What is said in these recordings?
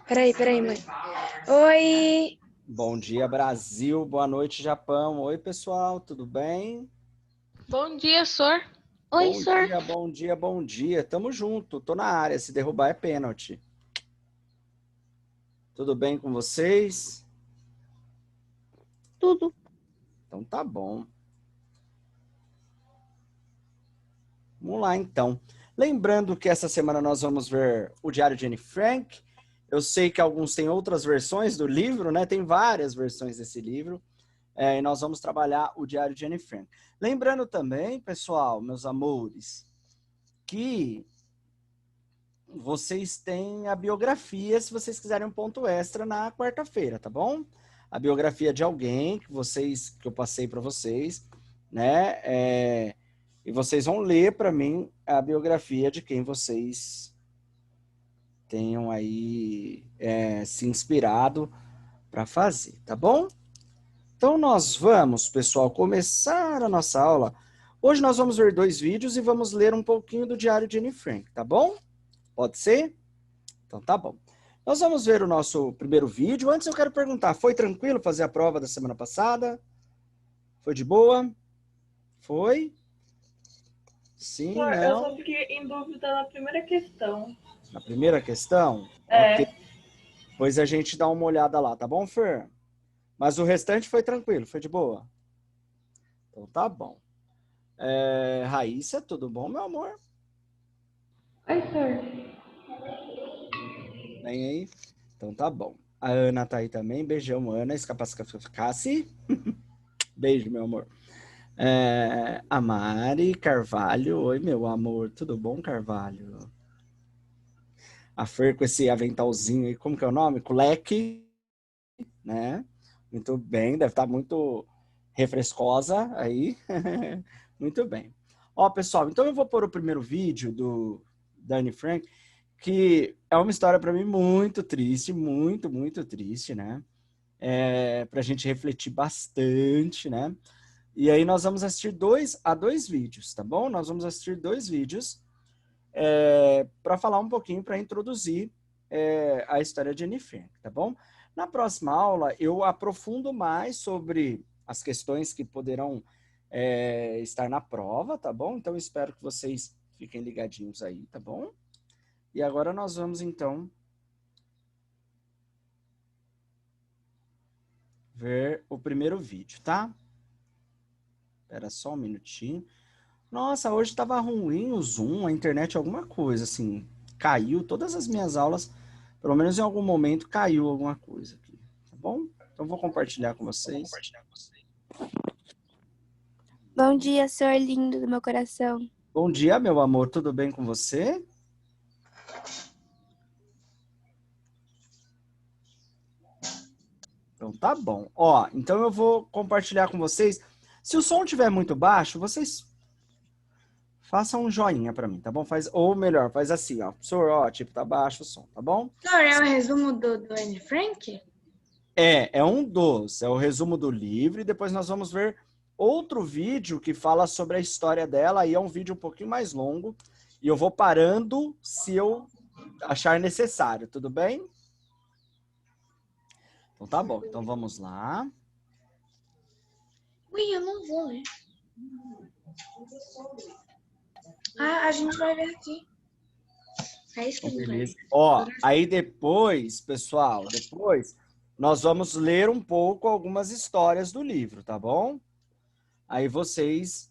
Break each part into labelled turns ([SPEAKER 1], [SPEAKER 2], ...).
[SPEAKER 1] Peraí, mãe. Oi!
[SPEAKER 2] Bom dia, Brasil. Boa noite, Japão. Oi, pessoal, tudo bem?
[SPEAKER 3] Bom dia, senhor.
[SPEAKER 1] Oi, senhor.
[SPEAKER 2] Bom dia, bom dia. Tamo junto. Tô na área. Se derrubar é pênalti. Tudo bem com vocês?
[SPEAKER 1] Tudo.
[SPEAKER 2] Então tá bom. Vamos lá, então. Lembrando que essa semana nós vamos ver o Diário de Anne Frank. Eu sei que alguns têm outras versões do livro, né? Tem várias versões desse livro. E nós vamos trabalhar o Diário de Anne Frank. Lembrando também, pessoal, meus amores, que vocês têm a biografia, se vocês quiserem um ponto extra na quarta-feira, tá bom? A biografia de alguém que eu passei para vocês, né? E vocês vão ler para mim a biografia de quem vocês tenham aí se inspirado para fazer, tá bom? Então nós vamos, pessoal, começar a nossa aula. Hoje nós vamos ver 2 vídeos e vamos ler um pouquinho do Diário de Anne Frank, tá bom? Pode ser? Então tá bom. Nós vamos ver o nosso primeiro vídeo. Antes eu quero perguntar, foi tranquilo fazer a prova da semana passada? Foi de boa? Foi? Sim,
[SPEAKER 4] Senhor,
[SPEAKER 2] não?
[SPEAKER 4] eu só fiquei em dúvida na primeira questão.
[SPEAKER 2] Na primeira questão? Ok. Pois a gente dá uma olhada lá, tá bom, Fer? Mas o restante foi tranquilo, foi de boa? Então tá bom. Raíssa, tudo bom, meu amor?
[SPEAKER 4] Oi, senhor.
[SPEAKER 2] Vem aí? Então tá bom. A Ana tá aí também. Beijão, Ana. Escapacificasse. Beijo, meu amor. A Mari Carvalho. Oi, meu amor. Tudo bom, Carvalho? A Fer com esse aventalzinho aí. Como que é o nome? Com leque. Né? Muito bem. Deve estar muito refrescosa aí. Muito bem. Ó, pessoal, então eu vou pôr o primeiro vídeo da Anne Frank, que é uma história para mim muito triste, muito, muito triste, né? Para a gente refletir bastante, né? E aí nós vamos assistir dois vídeos, tá bom? Nós vamos assistir 2 vídeos para falar um pouquinho, para introduzir a história de Anne Frank, tá bom? Na próxima aula, eu aprofundo mais sobre as questões que poderão estar na prova, tá bom? Então, espero que vocês fiquem ligadinhos aí, tá bom? E agora nós vamos, então, ver o primeiro vídeo, tá? Espera só um minutinho. Nossa, hoje estava ruim o Zoom, a internet, alguma coisa, assim, caiu. Todas as minhas aulas, pelo menos em algum momento, caiu alguma coisa aqui, tá bom? Então, vou compartilhar com vocês.
[SPEAKER 1] Bom dia, senhor lindo do meu coração.
[SPEAKER 2] Bom dia, meu amor, tudo bem com você? Então tá bom. Ó, então eu vou compartilhar com vocês. Se o som estiver muito baixo, vocês façam um joinha para mim, tá bom? Ou melhor, faz assim, ó. Senhor, ó, tipo, tá baixo o som, tá bom?
[SPEAKER 5] Senhor, é o resumo do Anne Frank?
[SPEAKER 2] É o resumo do livro e depois nós vamos ver outro vídeo que fala sobre a história dela, aí é um vídeo um pouquinho mais longo e eu vou parando se eu achar necessário, tudo bem? Então tá bom, então vamos lá.
[SPEAKER 5] Ui, eu não vou ler. Ah, a gente vai ver aqui. É isso que a gente vai ver.
[SPEAKER 2] Ó, aí depois, pessoal, nós vamos ler um pouco algumas histórias do livro, tá bom? Aí vocês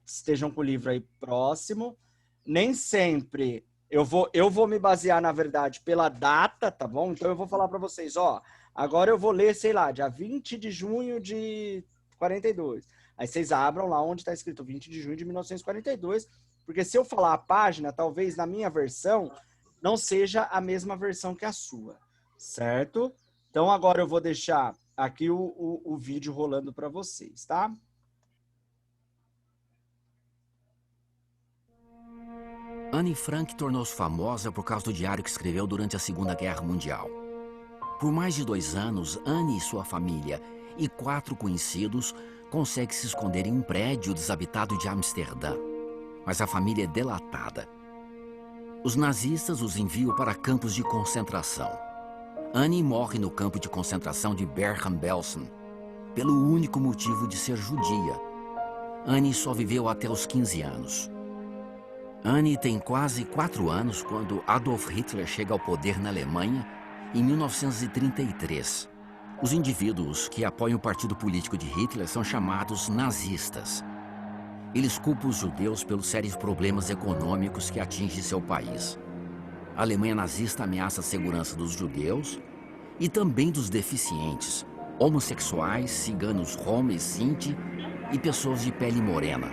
[SPEAKER 2] estejam com o livro aí próximo. Nem sempre eu vou me basear, na verdade, pela data, tá bom? Então eu vou falar para vocês, ó, agora eu vou ler, sei lá, dia 20 de junho de 42. Aí vocês abram lá onde está escrito 20 de junho de 1942, porque se eu falar a página, talvez na minha versão não seja a mesma versão que a sua, certo? Então agora eu vou deixar aqui o vídeo rolando para vocês, tá?
[SPEAKER 6] Anne Frank tornou-se famosa por causa do diário que escreveu durante a Segunda Guerra Mundial. Por mais de 2 anos, Anne e sua família e 4 conhecidos conseguem se esconder em um prédio desabitado de Amsterdã. Mas a família é delatada. Os nazistas os enviam para campos de concentração. Annie morre no campo de concentração de Bergen-Belsen, pelo único motivo de ser judia. Annie só viveu até os 15 anos. Annie tem quase 4 anos quando Adolf Hitler chega ao poder na Alemanha em 1933. Os indivíduos que apoiam o partido político de Hitler são chamados nazistas. Eles culpam os judeus pelos sérios problemas econômicos que atingem seu país. A Alemanha nazista ameaça a segurança dos judeus e também dos deficientes, homossexuais, ciganos Roma e Sinti e pessoas de pele morena.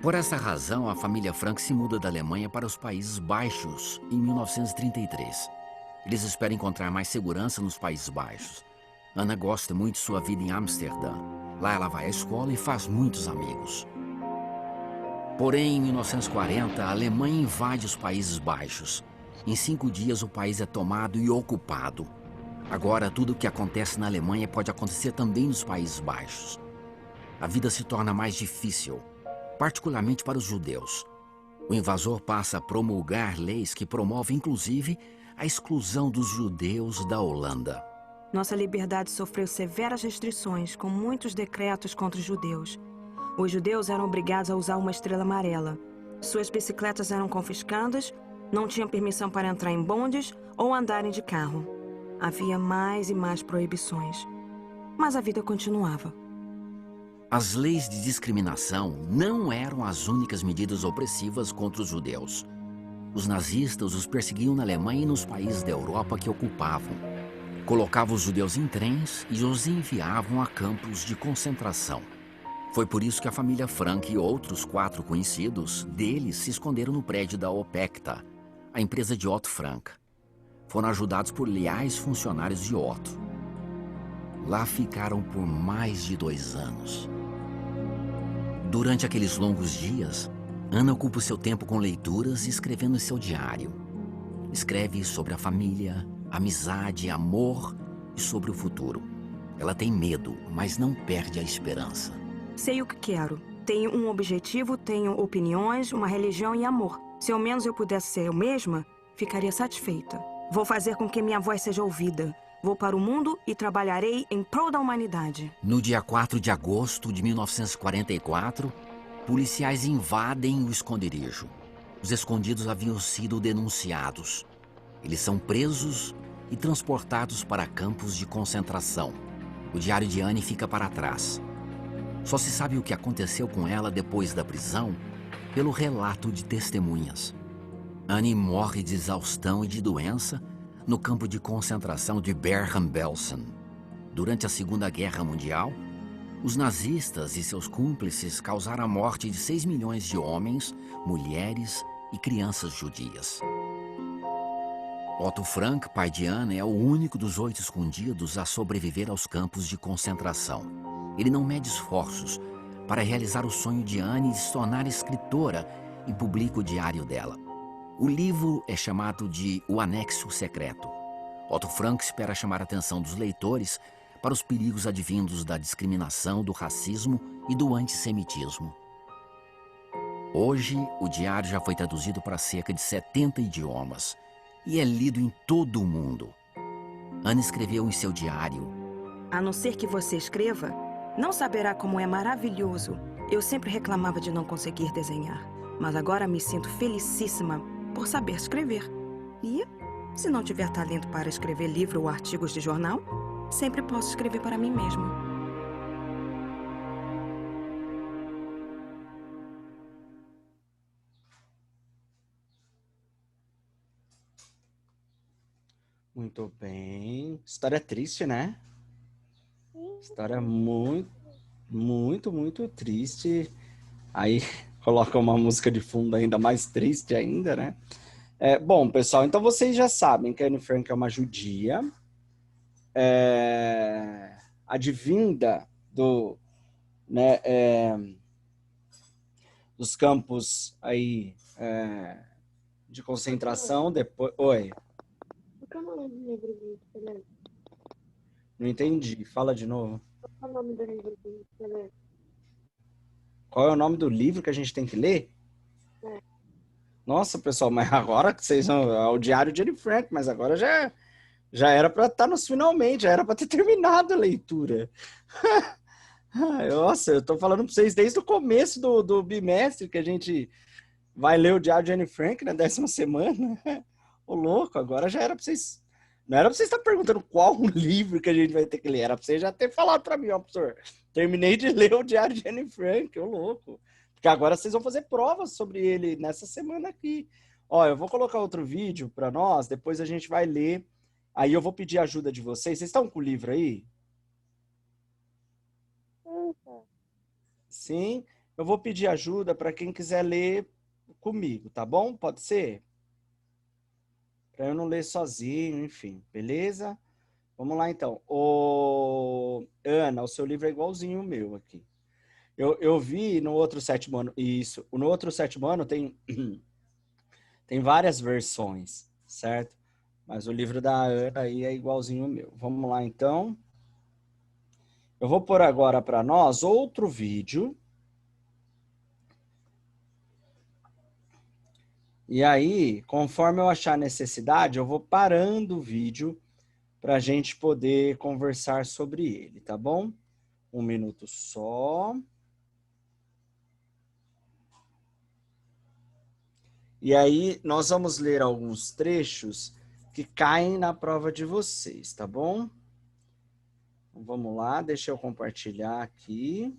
[SPEAKER 6] Por essa razão, a família Frank se muda da Alemanha para os Países Baixos em 1933. Eles esperam encontrar mais segurança nos Países Baixos. Ana gosta muito de sua vida em Amsterdã. Lá ela vai à escola e faz muitos amigos. Porém, em 1940, a Alemanha invade os Países Baixos. Em 5 dias, o país é tomado e ocupado. Agora, tudo o que acontece na Alemanha pode acontecer também nos Países Baixos. A vida se torna mais difícil, particularmente para os judeus. O invasor passa a promulgar leis que promovem, inclusive, a exclusão dos judeus da Holanda.
[SPEAKER 7] Nossa liberdade sofreu severas restrições, com muitos decretos contra os judeus. Os judeus eram obrigados a usar uma estrela amarela. Suas bicicletas eram confiscadas, não tinham permissão para entrar em bondes ou andarem de carro. Havia mais e mais proibições. Mas a vida continuava.
[SPEAKER 6] As leis de discriminação não eram as únicas medidas opressivas contra os judeus. Os nazistas os perseguiam na Alemanha e nos países da Europa que ocupavam. Colocavam os judeus em trens e os enviavam a campos de concentração. Foi por isso que a família Frank e outros 4 conhecidos deles se esconderam no prédio da Opekta, a empresa de Otto Frank. Foram ajudados por leais funcionários de Otto. Lá ficaram por mais de 2 anos. Durante aqueles longos dias, Ana ocupa o seu tempo com leituras e escrevendo em seu diário. Escreve sobre a família, amizade, amor e sobre o futuro. Ela tem medo, mas não perde a esperança.
[SPEAKER 7] Sei o que quero. Tenho um objetivo, tenho opiniões, uma religião e amor. Se ao menos eu pudesse ser eu mesma, ficaria satisfeita. Vou fazer com que minha voz seja ouvida. Vou para o mundo e trabalharei em prol da humanidade.
[SPEAKER 6] No dia 4 de agosto de 1944, policiais invadem o esconderijo. Os escondidos haviam sido denunciados. Eles são presos e transportados para campos de concentração. O diário de Annie fica para trás. Só se sabe o que aconteceu com ela depois da prisão pelo relato de testemunhas. Annie morre de exaustão e de doença no campo de concentração de Bergen-Belsen. Durante a Segunda Guerra Mundial, os nazistas e seus cúmplices causaram a morte de 6 milhões de homens, mulheres e crianças judias. Otto Frank, pai de Anna, é o único dos 8 escondidos a sobreviver aos campos de concentração. Ele não mede esforços para realizar o sonho de Anne de se tornar escritora e publica o diário dela. O livro é chamado de O Anexo Secreto. Otto Frank espera chamar a atenção dos leitores para os perigos advindos da discriminação, do racismo e do antissemitismo. Hoje, o diário já foi traduzido para cerca de 70 idiomas e é lido em todo o mundo. Anne escreveu em seu diário:
[SPEAKER 7] A não ser que você escreva, não saberá como é maravilhoso. Eu sempre reclamava de não conseguir desenhar, mas agora me sinto felicíssima por saber escrever. E, se não tiver talento para escrever livro ou artigos de jornal, sempre posso escrever para mim mesma.
[SPEAKER 2] Muito bem. História triste, né? História muito, muito, muito triste. Aí coloca uma música de fundo ainda mais triste ainda, né? Bom, pessoal, então vocês já sabem que a Anne Frank é uma judia. Advinda dos campos aí de concentração. Depois... Oi. Não entendi. Fala de novo.
[SPEAKER 4] Qual é o nome do livro que a gente vai ler?
[SPEAKER 2] Qual é o nome do livro que a gente tem que ler? Nossa, pessoal, mas agora que vocês vão... É o Diário de Anne Frank, mas agora já Já era para estar nos finalmente, já era para ter terminado a leitura. Ai, nossa, eu tô falando para vocês desde o começo do bimestre que a gente vai ler o Diário de Anne Frank na 10ª semana. Ô, louco, agora já era para vocês... Não era para vocês estar perguntando qual o livro que a gente vai ter que ler, era para vocês já ter falado para mim, ó, professor. Terminei de ler o Diário de Anne Frank, ô louco. Porque agora vocês vão fazer provas sobre ele nessa semana aqui. Ó, eu vou colocar outro vídeo para nós, depois a gente vai ler. Aí eu vou pedir ajuda de vocês. Vocês estão com o livro aí? Sim. Eu vou pedir ajuda para quem quiser ler comigo, tá bom? Pode ser? Para eu não ler sozinho, enfim. Beleza? Vamos lá, então. Ana, o seu livro é igualzinho o meu aqui. Eu vi no outro 7º ano... Isso. No outro 7º ano tem várias versões, certo? Mas o livro da Ana aí é igualzinho o meu. Vamos lá, então. Eu vou pôr agora para nós outro vídeo. E aí, conforme eu achar necessidade, eu vou parando o vídeo para a gente poder conversar sobre ele, tá bom? 1 minuto só. E aí, nós vamos ler alguns trechos que caem na prova de vocês, tá bom? Então, vamos lá, deixa eu compartilhar aqui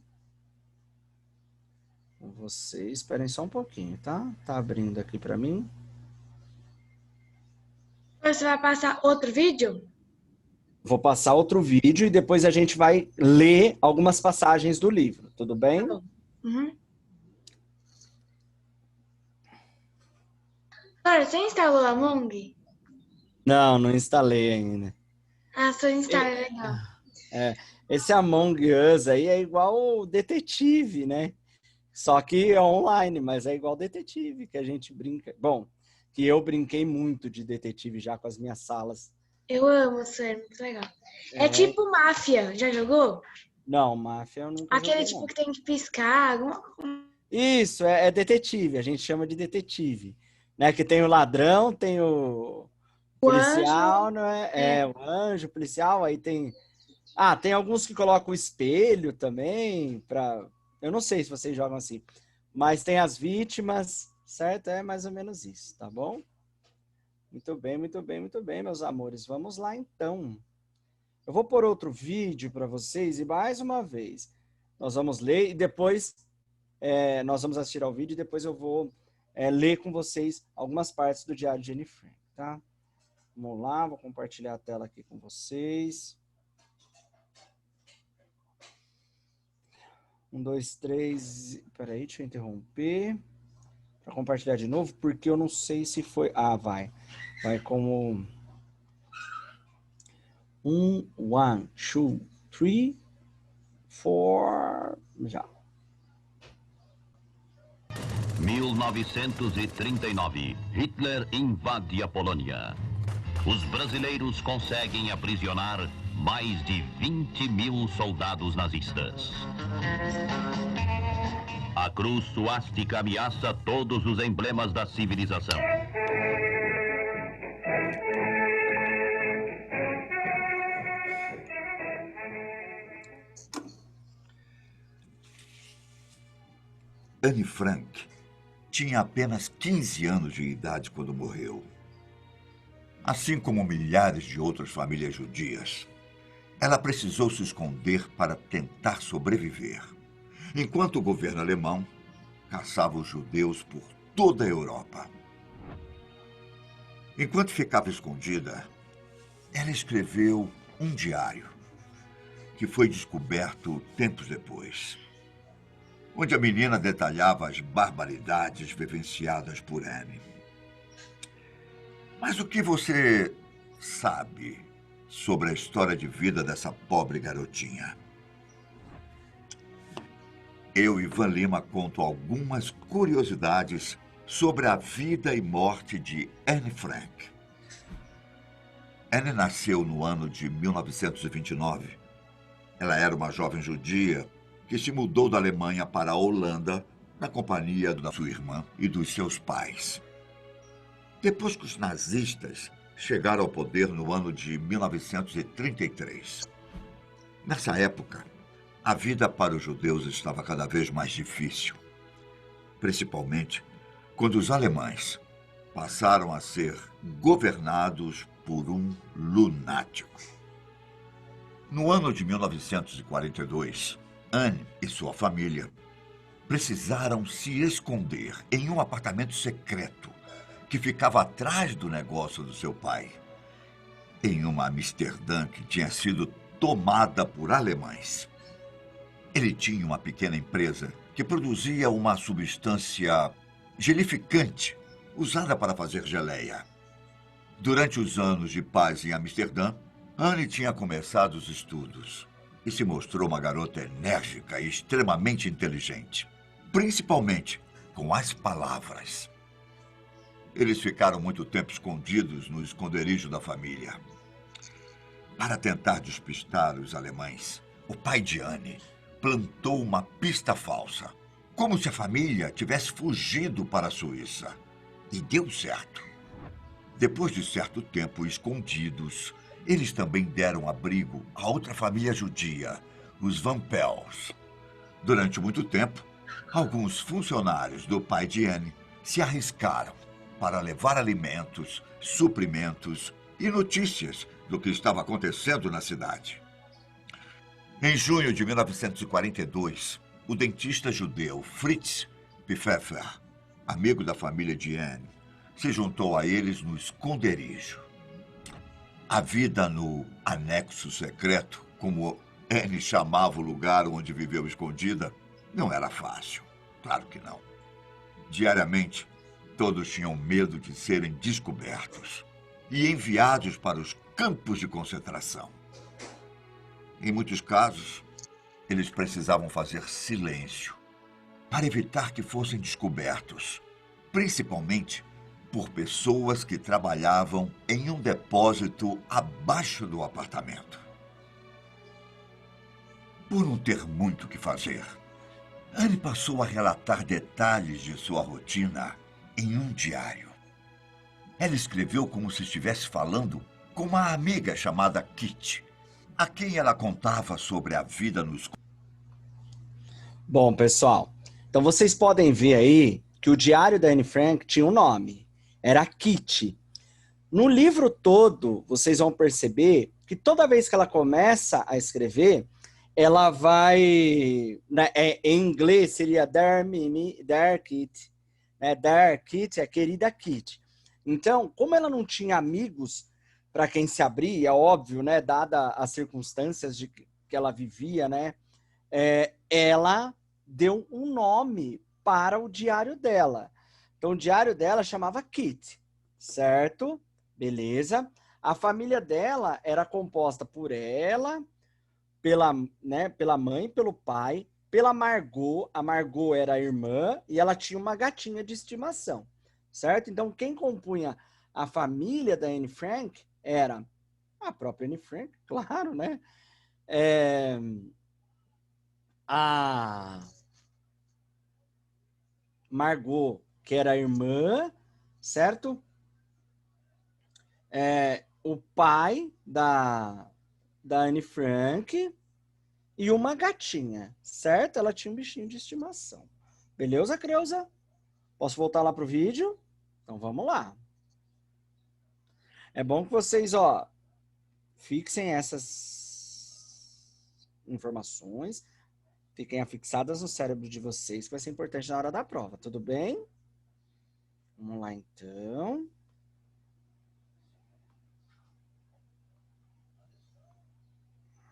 [SPEAKER 2] com vocês. Esperem só um pouquinho, tá? Tá abrindo aqui para mim.
[SPEAKER 5] Você vai passar outro vídeo?
[SPEAKER 2] Vou passar outro vídeo e depois a gente vai ler algumas passagens do livro, tudo bem?
[SPEAKER 5] Tá bom. Uhum. Cara, você instalou a Among?
[SPEAKER 2] Não instalei ainda.
[SPEAKER 5] Ah, só instala, legal.
[SPEAKER 2] Esse Among Us aí é igual o Detetive, né? Só que é online, mas é igual Detetive, que a gente brinca. Bom, que eu brinquei muito de Detetive já com as minhas salas.
[SPEAKER 5] Eu amo, sério, muito legal. É tipo Máfia, já jogou?
[SPEAKER 2] Não, Máfia eu nunca
[SPEAKER 5] Aquele
[SPEAKER 2] joguei,
[SPEAKER 5] tipo
[SPEAKER 2] não.
[SPEAKER 5] que tem que piscar.
[SPEAKER 2] Isso, é detetive, a gente chama de detetive. Né? Que tem o ladrão, tem o policial,
[SPEAKER 5] anjo.
[SPEAKER 2] não é? O anjo, o policial, aí tem... Ah, tem alguns que colocam o espelho também, eu não sei se vocês jogam assim, mas tem as vítimas, certo? É mais ou menos isso, tá bom? Muito bem, muito bem, muito bem, meus amores. Vamos lá, então. Eu vou pôr outro vídeo para vocês e mais uma vez nós vamos ler e depois nós vamos assistir ao vídeo e depois eu vou ler com vocês algumas partes do Diário de Anne Frank, tá? Vamos lá, vou compartilhar a tela aqui com vocês. 1, 2, 3... Peraí, deixa eu interromper. Para compartilhar de novo, porque eu não sei se foi... Ah, vai. Vai como... 1, 2, 3, 4... Já.
[SPEAKER 8] 1939. Hitler invade a Polônia. Os brasileiros conseguem aprisionar mais de 20.000 soldados nazistas. A cruz suástica ameaça todos os emblemas da civilização.
[SPEAKER 9] Anne Frank tinha apenas 15 anos de idade quando morreu. Assim como milhares de outras famílias judias, ela precisou se esconder para tentar sobreviver, enquanto o governo alemão caçava os judeus por toda a Europa. Enquanto ficava escondida, ela escreveu um diário, que foi descoberto tempos depois, onde a menina detalhava as barbaridades vivenciadas por Anne. Mas o que você sabe sobre a história de vida dessa pobre garotinha? Eu, Ivan Lima, conto algumas curiosidades sobre a vida e morte de Anne Frank. Anne nasceu no ano de 1929. Ela era uma jovem judia que se mudou da Alemanha para a Holanda na companhia da sua irmã e dos seus pais. Depois que os nazistas chegaram ao poder no ano de 1933. Nessa época, a vida para os judeus estava cada vez mais difícil, principalmente quando os alemães passaram a ser governados por um lunático. No ano de 1942, Anne e sua família precisaram se esconder em um apartamento secreto que ficava atrás do negócio do seu pai, em uma Amsterdã que tinha sido tomada por alemães. Ele tinha uma pequena empresa que produzia uma substância gelificante usada para fazer geleia. Durante os anos de paz em Amsterdã, Anne tinha começado os estudos e se mostrou uma garota enérgica e extremamente inteligente, principalmente com as palavras. Eles ficaram muito tempo escondidos no esconderijo da família. Para tentar despistar os alemães, o pai de Anne plantou uma pista falsa, como se a família tivesse fugido para a Suíça. E deu certo. Depois de certo tempo escondidos, eles também deram abrigo a outra família judia, os Van Pels. Durante muito tempo, alguns funcionários do pai de Anne se arriscaram para levar alimentos, suprimentos e notícias do que estava acontecendo na cidade. Em junho de 1942, o dentista judeu Fritz Pfeffer, amigo da família de Anne, se juntou a eles no esconderijo. A vida no anexo secreto, como Anne chamava o lugar onde viveu escondida, não era fácil. Claro que não. Diariamente, todos tinham medo de serem descobertos e enviados para os campos de concentração. Em muitos casos, eles precisavam fazer silêncio para evitar que fossem descobertos, principalmente por pessoas que trabalhavam em um depósito abaixo do apartamento. Por não ter muito o que fazer, Anne passou a relatar detalhes de sua rotina em um diário. Ela escreveu como se estivesse falando com uma amiga chamada Kitty, a quem ela contava sobre a vida nos...
[SPEAKER 2] Bom, pessoal, então vocês podem ver aí que o diário da Anne Frank tinha um nome. Era Kitty. No livro todo, vocês vão perceber que toda vez que ela começa a escrever, ela vai... em inglês seria Dear Mimi, Dear Kitty. Dear Kitty é querida Kitty. Então, como ela não tinha amigos para quem se abrir, é óbvio, né, dada as circunstâncias de que ela vivia, né, ela deu um nome para o diário dela. Então, o diário dela chamava Kitty, certo? Beleza. A família dela era composta por ela, pela mãe, pelo pai, pela Margot. A Margot era a irmã e ela tinha uma gatinha de estimação, certo? Então, quem compunha a família da Anne Frank era a própria Anne Frank, claro, né? A Margot, que era a irmã, certo? O pai da Anne Frank e uma gatinha, certo? Ela tinha um bichinho de estimação. Beleza, Creuza? Posso voltar lá pro vídeo? Então vamos lá. É bom que vocês, fixem essas informações, fiquem afixadas no cérebro de vocês, que vai ser importante na hora da prova, tudo bem? Vamos lá, então.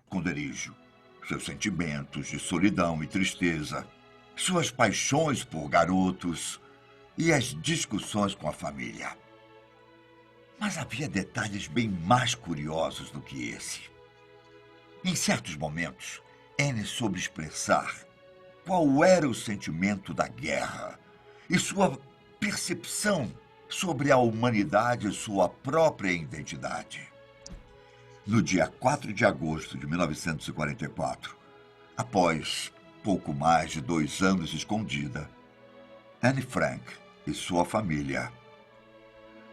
[SPEAKER 9] Esconderijo, seus sentimentos de solidão e tristeza, suas paixões por garotos e as discussões com a família. Mas havia detalhes bem mais curiosos do que esse. Em certos momentos, Anne soube expressar qual era o sentimento da guerra e sua percepção sobre a humanidade e sua própria identidade. No dia 4 de agosto de 1944, após pouco mais de 2 anos escondida, Anne Frank e sua família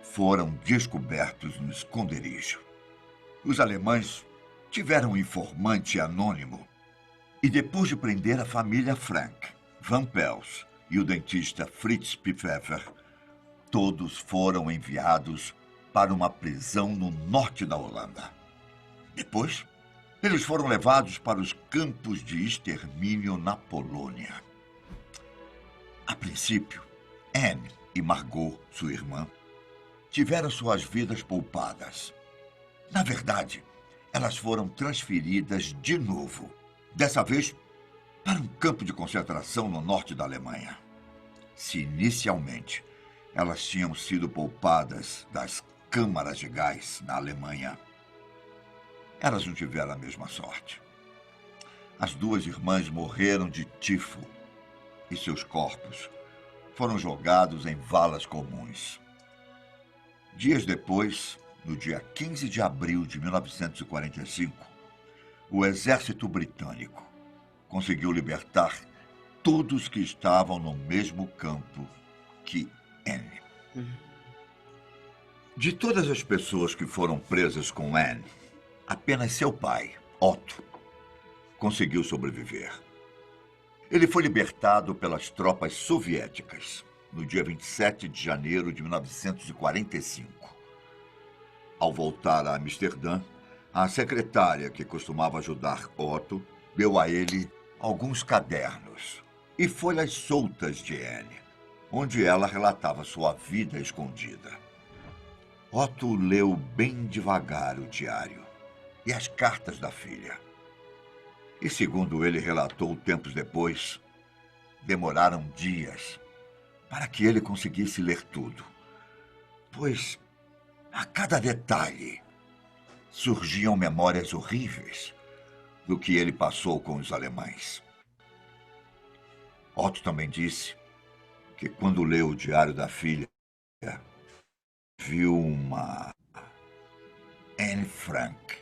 [SPEAKER 9] foram descobertos no esconderijo. Os alemães tiveram um informante anônimo e, depois de prender a família Frank, Van Pels e o dentista Fritz Pfeffer, todos foram enviados para uma prisão no norte da Holanda. Depois, eles foram levados para os campos de extermínio na Polônia. A princípio, Anne e Margot, sua irmã, tiveram suas vidas poupadas. Na verdade, elas foram transferidas de novo, dessa vez para um campo de concentração no norte da Alemanha. Se inicialmente elas tinham sido poupadas das câmaras de gás na Alemanha, elas não tiveram a mesma sorte. As duas irmãs morreram de tifo e seus corpos foram jogados em valas comuns. Dias depois, no dia 15 de abril de 1945, o exército britânico conseguiu libertar todos que estavam no mesmo campo que Anne. De todas as pessoas que foram presas com Anne, apenas seu pai, Otto, conseguiu sobreviver. Ele foi libertado pelas tropas soviéticas no dia 27 de janeiro de 1945. Ao voltar a Amsterdã, a secretária que costumava ajudar Otto deu a ele alguns cadernos e folhas soltas de Anne, onde ela relatava sua vida escondida. Otto leu bem devagar o diário e as cartas da filha. E, segundo ele relatou tempos depois, demoraram dias para que ele conseguisse ler tudo, pois a cada detalhe surgiam memórias horríveis do que ele passou com os alemães. Otto também disse que, quando leu o diário da filha, viu uma Anne Frank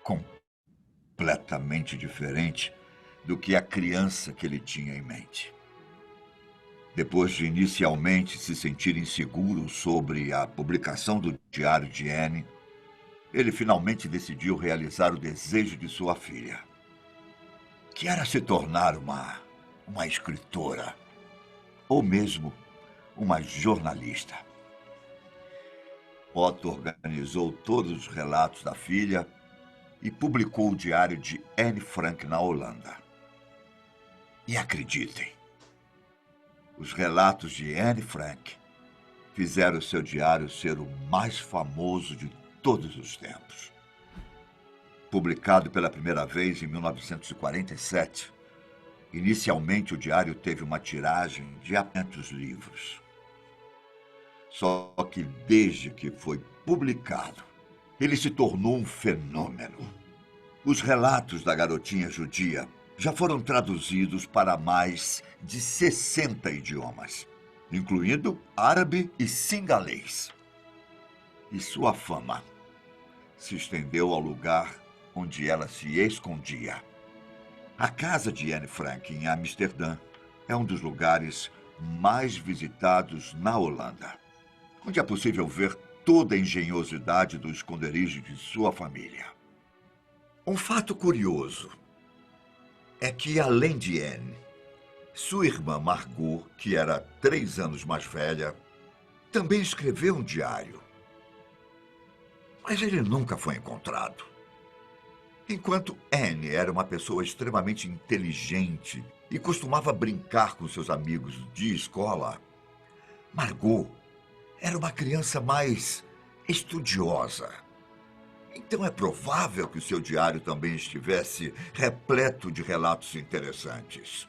[SPEAKER 9] completamente diferente do que a criança que ele tinha em mente. Depois de inicialmente se sentir inseguro sobre a publicação do diário de Anne, ele finalmente decidiu realizar o desejo de sua filha, que era se tornar uma escritora, ou mesmo uma jornalista. Otto organizou todos os relatos da filha e publicou o diário de Anne Frank na Holanda. E acreditem, os relatos de Anne Frank fizeram seu diário ser o mais famoso de todos os tempos. Publicado pela primeira vez em 1947, inicialmente o diário teve uma tiragem de apenas livros. Só que desde que foi publicado, ele se tornou um fenômeno. Os relatos da garotinha judia já foram traduzidos para mais de 60 idiomas, incluindo árabe e singalês. E sua fama se estendeu ao lugar onde ela se escondia. A casa de Anne Frank, em Amsterdã, é um dos lugares mais visitados na Holanda, onde é possível ver toda a engenhosidade do esconderijo de sua família. Um fato curioso é que, além de Anne, sua irmã Margot, que era 3 anos mais velha, também escreveu um diário. Mas ele nunca foi encontrado. Enquanto Anne era uma pessoa extremamente inteligente e costumava brincar com seus amigos de escola, Margot era uma criança mais estudiosa. Então é provável que o seu diário também estivesse repleto de relatos interessantes.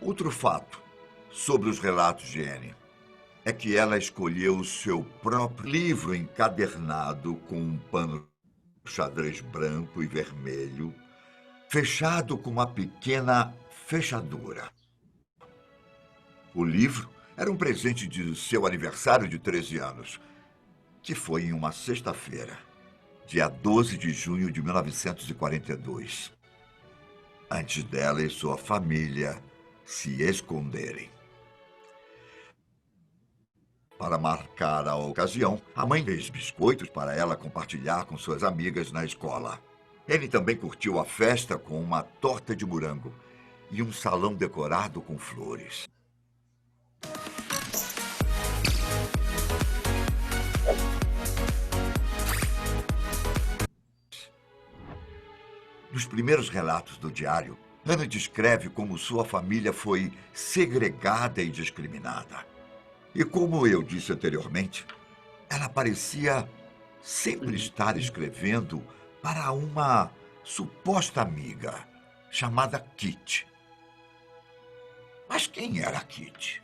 [SPEAKER 9] Outro fato sobre os relatos de Anne é que ela escolheu o seu próprio livro encadernado com um pano xadrez branco e vermelho, fechado com uma pequena fechadura. O livro era um presente de seu aniversário de 13 anos, que foi em uma sexta-feira, dia 12 de junho de 1942, antes dela e sua família se esconderem. Para marcar a ocasião, a mãe fez biscoitos para ela compartilhar com suas amigas na escola. Annie também curtiu a festa com uma torta de morango e um salão decorado com flores. Nos primeiros relatos do diário, Anne descreve como sua família foi segregada e discriminada. E como eu disse anteriormente, ela parecia sempre estar escrevendo para uma suposta amiga chamada Kitty. Mas quem era Kitty?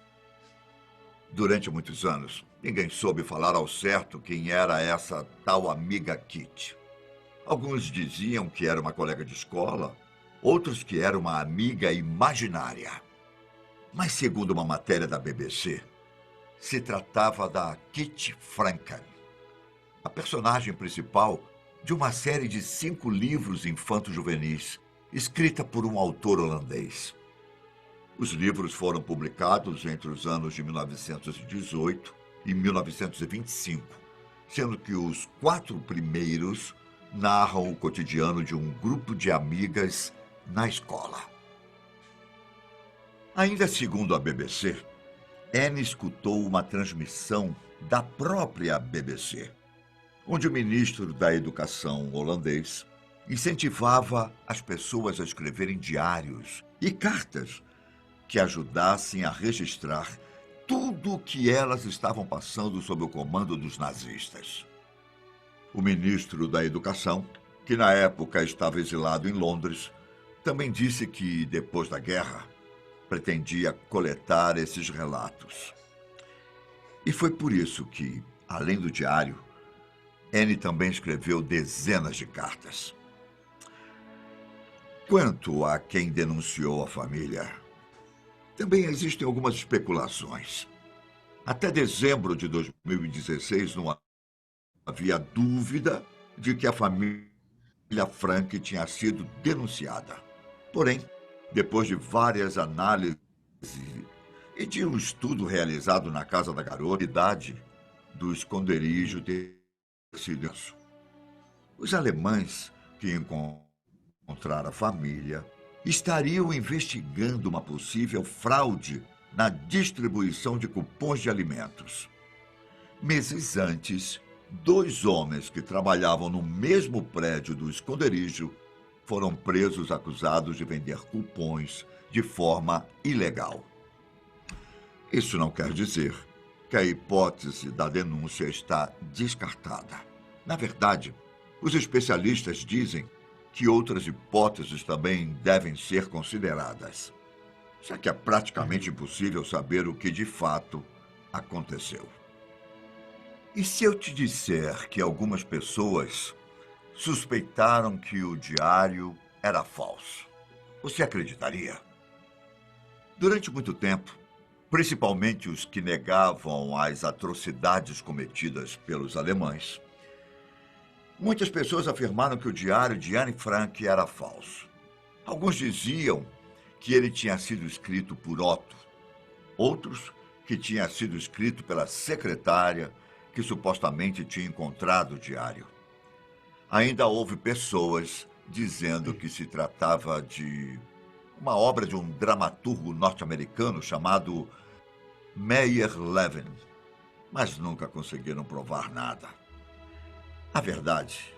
[SPEAKER 9] Durante muitos anos, ninguém soube falar ao certo quem era essa tal amiga Kitty. Alguns diziam que era uma colega de escola, outros que era uma amiga imaginária. Mas, segundo uma matéria da BBC, se tratava da Kitty Franken, a personagem principal de uma série de 5 livros infanto-juvenis, escrita por um autor holandês. Os livros foram publicados entre os anos de 1918 e 1925, sendo que os 4 primeiros narram o cotidiano de um grupo de amigas na escola. Ainda segundo a BBC, Anne escutou uma transmissão da própria BBC, onde o ministro da Educação holandês incentivava as pessoas a escreverem diários e cartas que ajudassem a registrar tudo o que elas estavam passando sob o comando dos nazistas. O ministro da Educação, que na época estava exilado em Londres, também disse que, depois da guerra, pretendia coletar esses relatos. E foi por isso que, além do diário, Anne também escreveu dezenas de cartas. Quanto a quem denunciou a família, também existem algumas especulações. Até dezembro de 2016, não havia dúvida de que a família Frank tinha sido denunciada. Porém, depois de várias análises e de um estudo realizado na casa da garota, a idade do esconderijo ter sido denso. Os alemães que encontraram a família estariam investigando uma possível fraude na distribuição de cupons de alimentos. Meses antes, 2 homens que trabalhavam no mesmo prédio do esconderijo foram presos acusados de vender cupons de forma ilegal. Isso não quer dizer que a hipótese da denúncia está descartada. Na verdade, os especialistas dizem que outras hipóteses também devem ser consideradas, já que é praticamente impossível saber o que de fato aconteceu. E se eu te disser que algumas pessoas suspeitaram que o diário era falso, você acreditaria? Durante muito tempo, principalmente os que negavam as atrocidades cometidas pelos alemães, muitas pessoas afirmaram que o diário de Anne Frank era falso. Alguns diziam que ele tinha sido escrito por Otto, outros que tinha sido escrito pela secretária que supostamente tinha encontrado o diário. Ainda houve pessoas dizendo que se tratava de uma obra de um dramaturgo norte-americano chamado Meyer Levin, mas nunca conseguiram provar nada. A verdade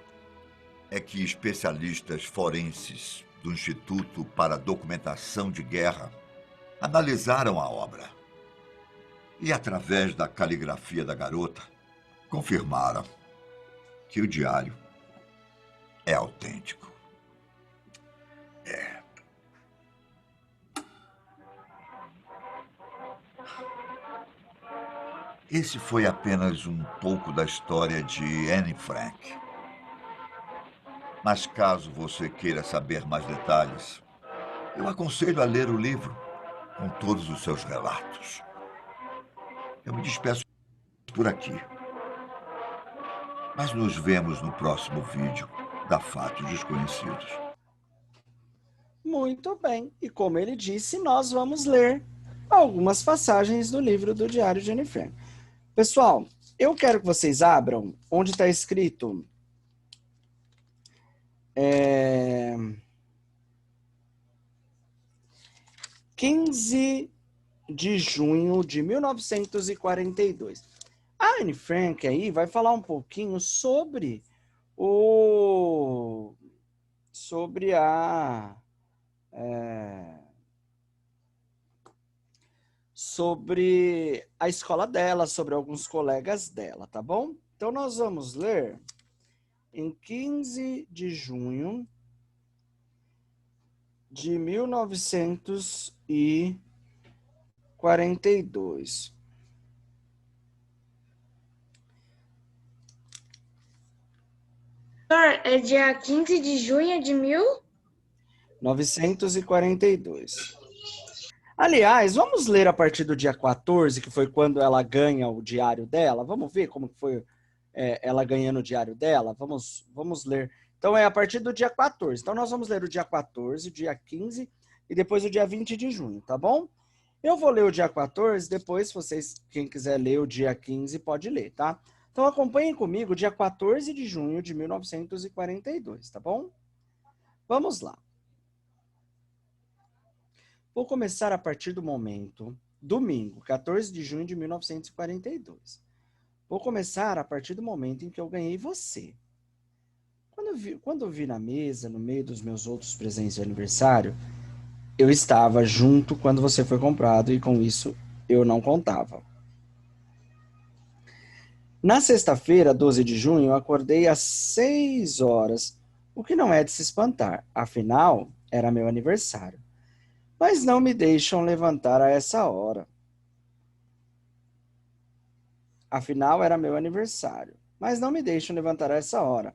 [SPEAKER 9] é que especialistas forenses do Instituto para Documentação de Guerra analisaram a obra e, através da caligrafia da garota, confirmaram que o diário é autêntico. Esse foi apenas um pouco da história de Anne Frank. Mas caso você queira saber mais detalhes, eu aconselho a ler o livro com todos os seus relatos. Eu me despeço por aqui. Mas nos vemos no próximo vídeo da Fatos Desconhecidos.
[SPEAKER 2] Muito bem. E como ele disse, nós vamos ler algumas passagens do livro do Diário de Anne Frank. Pessoal, eu quero que vocês abram onde está escrito 15 de junho de 1942. A Anne Frank aí vai falar um pouquinho sobre sobre a escola dela, sobre alguns colegas dela, tá bom? Então, nós vamos ler em 15 de junho de 1942.
[SPEAKER 5] É dia 15 de junho de
[SPEAKER 2] 1942. Aliás, vamos ler a partir do dia 14, que foi quando ela ganha o diário dela. Vamos ver como foi ela ganhando o diário dela? Vamos ler. Então, é a partir do dia 14. Então, nós vamos ler o dia 14, o dia 15 e depois o dia 20 de junho, tá bom? Eu vou ler o dia 14, depois, quem quiser ler o dia 15, pode ler, tá? Então, acompanhem comigo o dia 14 de junho de 1942, tá bom? Vamos lá. Vou começar a partir do momento, domingo, 14 de junho de 1942. Vou começar a partir do momento em que eu ganhei você. Quando eu vi na mesa, no meio dos meus outros presentes de aniversário, eu estava junto quando você foi comprado e com isso eu não contava. Na sexta-feira, 12 de junho, eu acordei às 6 horas, o que não é de se espantar, afinal, era meu aniversário. Mas não me deixam levantar a essa hora. Afinal, era meu aniversário, mas não me deixam levantar a essa hora.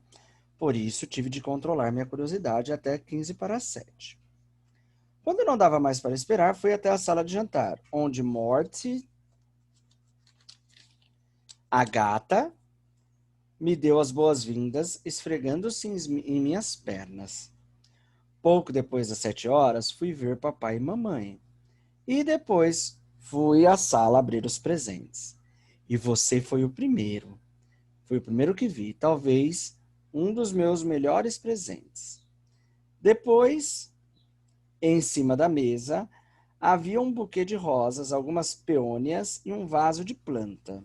[SPEAKER 2] Por isso, tive de controlar minha curiosidade até 15 para 7. Quando não dava mais para esperar, fui até a sala de jantar, onde Morty, a gata, me deu as boas-vindas, esfregando-se em minhas pernas. Pouco depois das 7 horas, fui ver papai e mamãe. E depois fui à sala abrir os presentes. E você foi o primeiro. Foi o primeiro que vi, talvez um dos meus melhores presentes. Depois, em cima da mesa, havia um buquê de rosas, algumas peônias e um vaso de planta.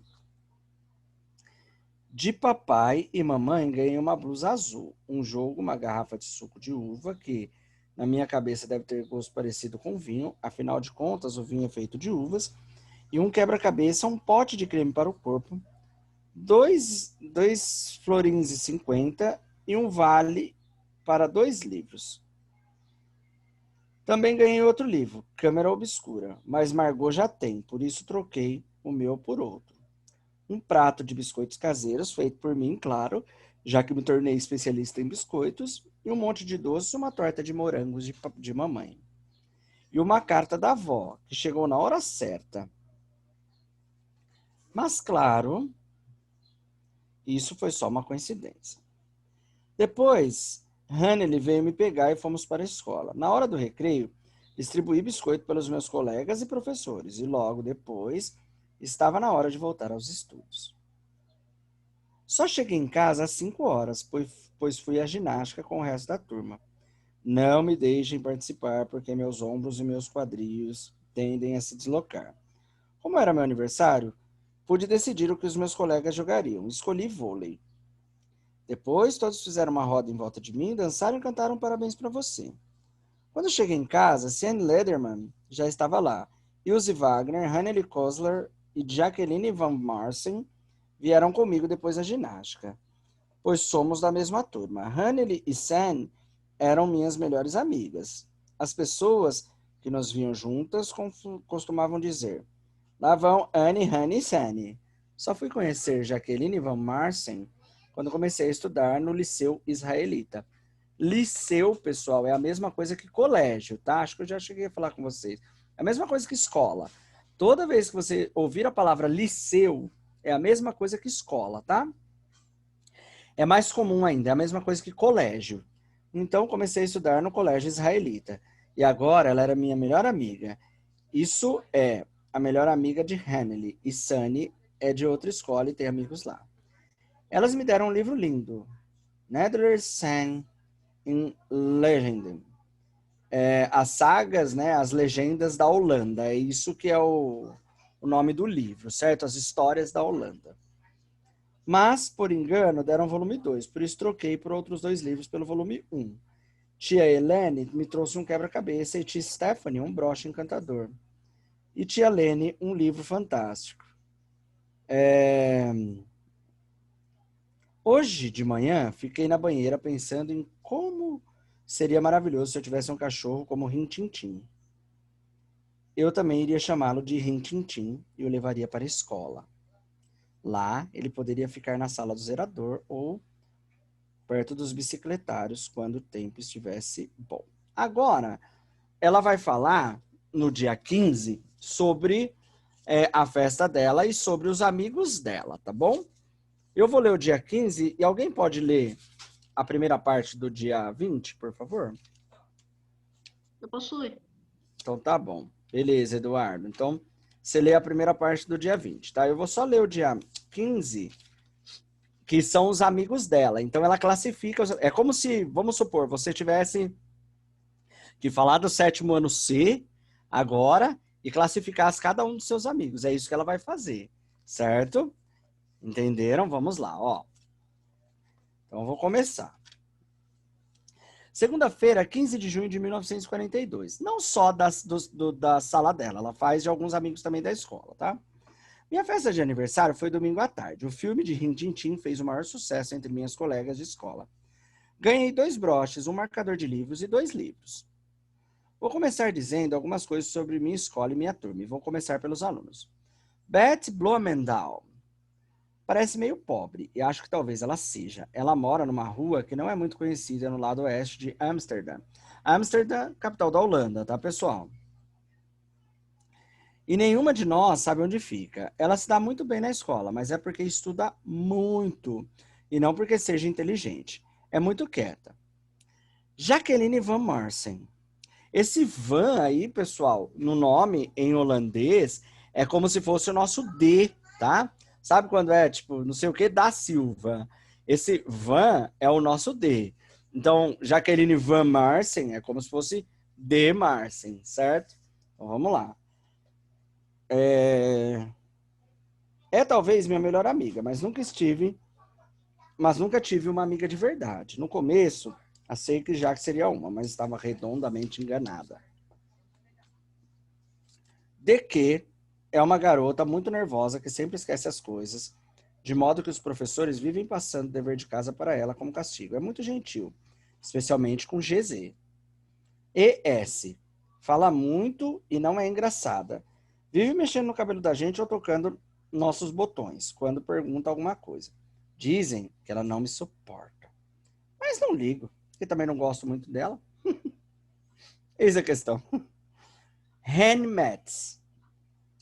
[SPEAKER 2] De papai e mamãe ganhei uma blusa azul, um jogo, uma garrafa de suco de uva, que na minha cabeça deve ter gosto parecido com vinho, afinal de contas o vinho é feito de uvas, e um quebra-cabeça, um pote de creme para o corpo, dois florins e 50 e um vale para 2 livros. Também ganhei outro livro, Câmara Obscura, mas Margot já tem, por isso troquei o meu por outro. Um prato de biscoitos caseiros, feito por mim, claro, já que me tornei especialista em biscoitos, e um monte de doces e uma torta de morangos de mamãe. E uma carta da avó, que chegou na hora certa. Mas, claro, isso foi só uma coincidência. Depois, Hannele veio me pegar e fomos para a escola. Na hora do recreio, distribuí biscoito pelos meus colegas e professores, e logo depois estava na hora de voltar aos estudos. Só cheguei em casa às 5 horas, pois fui à ginástica com o resto da turma. Não me deixem participar, porque meus ombros e meus quadris tendem a se deslocar. Como era meu aniversário, pude decidir o que os meus colegas jogariam. Escolhi vôlei. Depois, todos fizeram uma roda em volta de mim, dançaram e cantaram parabéns para você. Quando cheguei em casa, Sian Lederman já estava lá. Ilse Wagner, Hannele Kosler e Jacqueline Van Marsen vieram comigo depois da ginástica, pois somos da mesma turma. Hannele e Sam eram minhas melhores amigas. As pessoas que nos viam juntas costumavam dizer: lá vão Anne, Hannah e Sanny. Só fui conhecer Jacqueline Van Marsen quando comecei a estudar no Liceu Israelita. Liceu, pessoal, é a mesma coisa que colégio, tá? Acho que eu já cheguei a falar com vocês. É a mesma coisa que escola. Toda vez que você ouvir a palavra liceu, é a mesma coisa que escola, tá? É mais comum ainda, é a mesma coisa que colégio. Então, comecei a estudar no colégio israelita. E agora, ela era minha melhor amiga. Isso é a melhor amiga de Hannele. E Sunny é de outra escola e tem amigos lá. Elas me deram um livro lindo. Nederlandse Sang in Legenden. As sagas, né, as legendas da Holanda. É isso que é o nome do livro, certo? As histórias da Holanda. Mas, por engano, deram volume 2. Por isso troquei por outros 2 livros pelo volume 1. Tia Helene me trouxe um quebra-cabeça e tia Stephanie um broche encantador. E tia Lene um livro fantástico. Hoje de manhã, fiquei na banheira pensando em como seria maravilhoso se eu tivesse um cachorro como Rin Tin Tin. Eu também iria chamá-lo de Rin Tin Tin e o levaria para a escola. Lá, ele poderia ficar na sala do zerador ou perto dos bicicletários quando o tempo estivesse bom. Agora, ela vai falar no dia 15 sobre a festa dela e sobre os amigos dela, tá bom? Eu vou ler o dia 15 e alguém pode ler a primeira parte do dia 20, por favor?
[SPEAKER 4] Eu posso ler.
[SPEAKER 2] Então tá bom. Beleza, Eduardo. Então, você lê a primeira parte do dia 20, tá? Eu vou só ler o dia 15, que são os amigos dela. Então, ela classifica... É como se, vamos supor, você tivesse que falar do 7º ano C agora e classificasse cada um dos seus amigos. É isso que ela vai fazer, certo? Entenderam? Vamos lá, ó. Então, eu vou começar. Segunda-feira, 15 de junho de 1942. Não só da sala dela, ela faz de alguns amigos também da escola, tá? Minha festa de aniversário foi domingo à tarde. O filme de Rin Tin Tin fez o maior sucesso entre minhas colegas de escola. Ganhei 2 broches, um marcador de livros e 2 livros. Vou começar dizendo algumas coisas sobre minha escola e minha turma. E vou começar pelos alunos. Beth Bloemendaal. Parece meio pobre, e acho que talvez ela seja. Ela mora numa rua que não é muito conhecida no lado oeste de Amsterdã. Amsterdã, capital da Holanda, tá, pessoal? E nenhuma de nós sabe onde fica. Ela se dá muito bem na escola, mas é porque estuda muito, e não porque seja inteligente. É muito quieta. Jaqueline Van Marsen. Esse Van aí, pessoal, no nome em holandês, é como se fosse o nosso D, tá? Sabe quando é, tipo, não sei o que, da Silva? Esse Van é o nosso D. Então, Jaqueline Van Marsen é como se fosse D. Marsen, certo? Então, vamos lá. É talvez minha melhor amiga, mas nunca tive uma amiga de verdade. No começo, achei que Jaque seria uma, mas estava redondamente enganada. De que é uma garota muito nervosa que sempre esquece as coisas, de modo que os professores vivem passando o dever de casa para ela como castigo. É muito gentil, especialmente com GZ. ES. Fala muito e não é engraçada. Vive mexendo no cabelo da gente ou tocando nossos botões, quando pergunta alguma coisa. Dizem que ela não me suporta. Mas não ligo, porque também não gosto muito dela. Eis a questão. Hen Metz.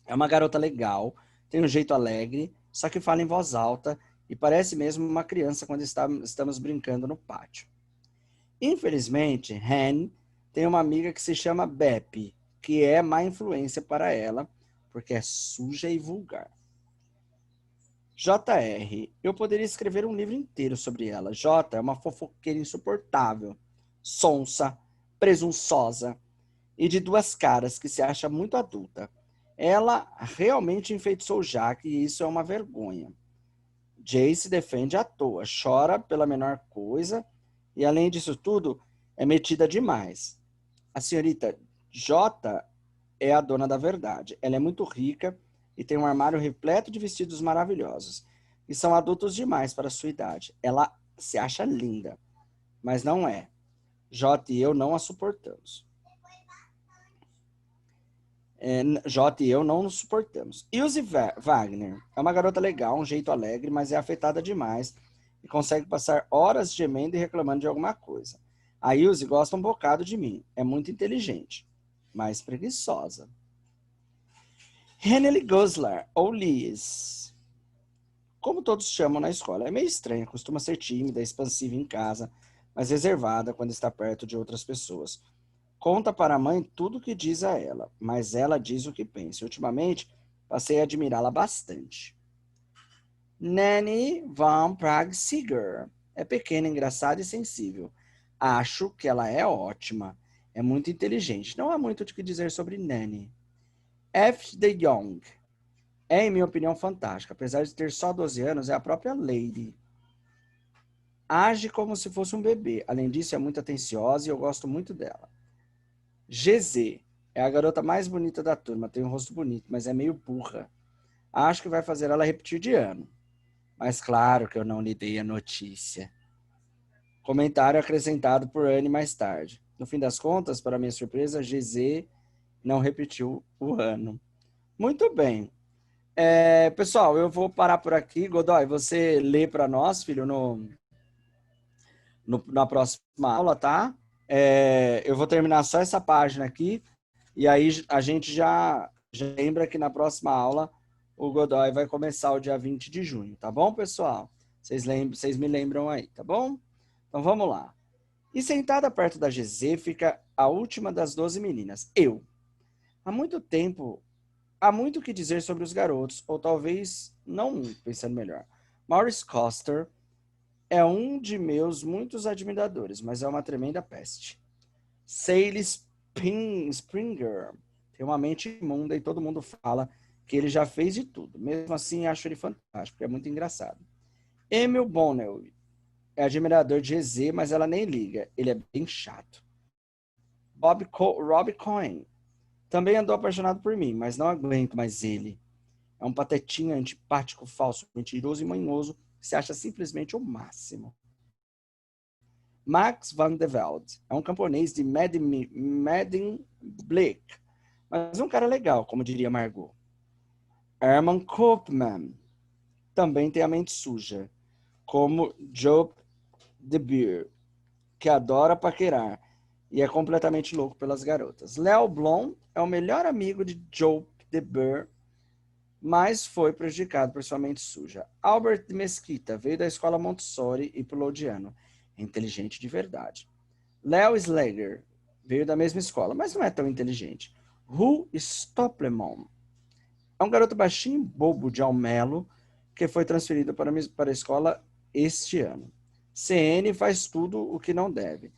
[SPEAKER 2] É uma garota legal, tem um jeito alegre, só que fala em voz alta e parece mesmo uma criança quando estamos brincando no pátio. Infelizmente, Hen tem uma amiga que se chama Beppe, que é má influência para ela, porque é suja e vulgar. JR. Eu poderia escrever um livro inteiro sobre ela. J é uma fofoqueira insuportável, sonsa, presunçosa e de 2 caras que se acha muito adulta. Ela realmente enfeitiçou Jaque e isso é uma vergonha. Jay se defende à toa, chora pela menor coisa e, além disso tudo, é metida demais. A senhorita J é a dona da verdade. Ela é muito rica e tem um armário repleto de vestidos maravilhosos, que são adultos demais para a sua idade. Ela se acha linda, mas não é. J e eu não a suportamos. J e eu não nos suportamos. Ilse Wagner é uma garota legal, um jeito alegre, mas é afetada demais e consegue passar horas gemendo e reclamando de alguma coisa. A Ilse gosta um bocado de mim, é muito inteligente, mas preguiçosa. Henely Goslar, ou Liz, como todos chamam na escola, é meio estranha, costuma ser tímida, expansiva em casa, mas reservada quando está perto de outras pessoas. Conta para a mãe tudo o que diz a ela, mas ela diz o que pensa. Ultimamente, passei a admirá-la bastante. Nanny van Prague-Seeger. É pequena, engraçada e sensível. Acho que ela é ótima. É muito inteligente. Não há muito o que dizer sobre Nanny. F. de Jong. É, em minha opinião, fantástica. Apesar de ter só 12 anos, é a própria Lady. Age como se fosse um bebê. Além disso, é muito atenciosa e eu gosto muito dela. GZ. É a garota mais bonita da turma. Tem um rosto bonito, mas é meio burra. Acho que vai fazer ela repetir de ano. Mas claro que eu não lhe dei a notícia. Comentário acrescentado por Anne mais tarde. No fim das contas, para minha surpresa, GZ não repetiu o ano. Muito bem. Pessoal, eu vou parar por aqui. Godoy, você lê para nós, filho, na próxima aula, tá? Eu vou terminar só essa página aqui e aí a gente já lembra que na próxima aula o Godoy vai começar o dia 20 de junho, tá bom, pessoal? Vocês me lembram aí, tá bom? Então vamos lá. E sentada perto da GZ fica a última das 12 meninas, eu. Há muito o que dizer sobre os garotos, ou talvez não, pensando melhor. Maurice Coster é um de meus muitos admiradores, mas é uma tremenda peste. Sale Springer tem uma mente imunda e todo mundo fala que ele já fez de tudo. Mesmo assim, acho ele fantástico, é muito engraçado. Emil Bonnell é admirador de GZ, mas ela nem liga. Ele é bem chato. Rob Cohen também andou apaixonado por mim, mas não aguento mais ele. É um patetinha antipático, falso, mentiroso e manhoso que se acha simplesmente o máximo. Max van der Velde é um camponês de Medinblik, mas um cara legal, como diria Margot. Herman Koopman também tem a mente suja, como Job de Beer, que adora paquerar e é completamente louco pelas garotas. Leo Blom é o melhor amigo de Job de Beer, mas foi prejudicado por sua mente suja. Albert de Mesquita veio da escola Montessori e pulou de ano. É inteligente de verdade. Leo Slager veio da mesma escola, mas não é tão inteligente. Hu Stopplemon é um garoto baixinho bobo de Almelo que foi transferido para a escola este ano. CN faz tudo o que não deve.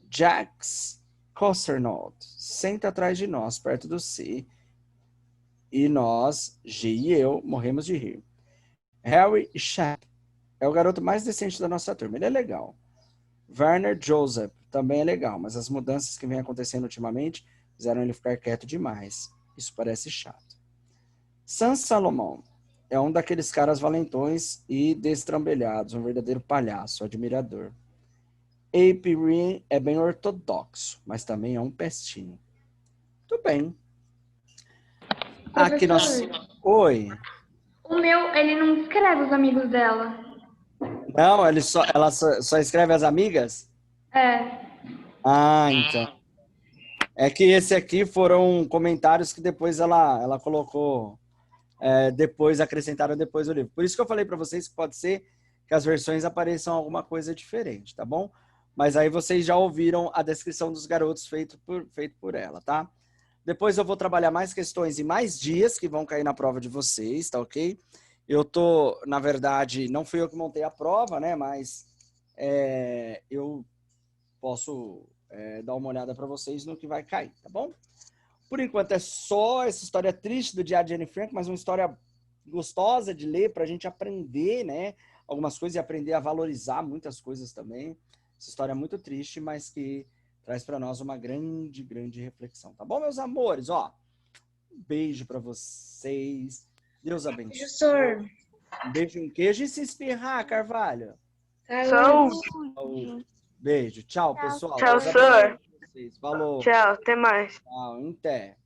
[SPEAKER 2] Jax Costernaut senta atrás de nós, perto do C, e nós, G e eu, morremos de rir. Harry Schapp é o garoto mais decente da nossa turma. Ele é legal. Werner Joseph também é legal, mas as mudanças que vêm acontecendo ultimamente fizeram ele ficar quieto demais. Isso parece chato. Sam Salomão é um daqueles caras valentões e destrambelhados, um verdadeiro palhaço, admirador. Ape Reen é bem ortodoxo, mas também é um pestinho. Muito bem. Aqui nós... Oi.
[SPEAKER 5] O meu, ele não escreve os amigos dela.
[SPEAKER 2] Não, ela só escreve as amigas?
[SPEAKER 5] É.
[SPEAKER 2] Ah, então. É que esse aqui foram comentários que depois ela colocou, depois acrescentaram depois do livro. Por isso que eu falei para vocês que pode ser que as versões apareçam alguma coisa diferente, tá bom? Mas aí vocês já ouviram a descrição dos garotos feito por ela, tá? Depois eu vou trabalhar mais questões e mais dias que vão cair na prova de vocês, tá ok? Na verdade, não fui eu que montei a prova, né? Mas eu posso dar uma olhada para vocês no que vai cair, tá bom? Por enquanto é só essa história triste do diário de Anne Frank, mas uma história gostosa de ler para a gente aprender, né? Algumas coisas e aprender a valorizar muitas coisas também. Essa história é muito triste, mas que traz para nós uma grande, grande reflexão, tá bom, meus amores? Ó, um beijo para vocês. Deus abençoe.
[SPEAKER 5] Professor.
[SPEAKER 2] Um beijo, um queijo e se espirrar, Carvalho.
[SPEAKER 5] Saúde.
[SPEAKER 2] Beijo. Tchau, pessoal.
[SPEAKER 10] Tchau,
[SPEAKER 2] Deus abençoe
[SPEAKER 10] senhor.
[SPEAKER 2] vocês. Falou.
[SPEAKER 10] Tchau, até mais.
[SPEAKER 2] Tchau, em té.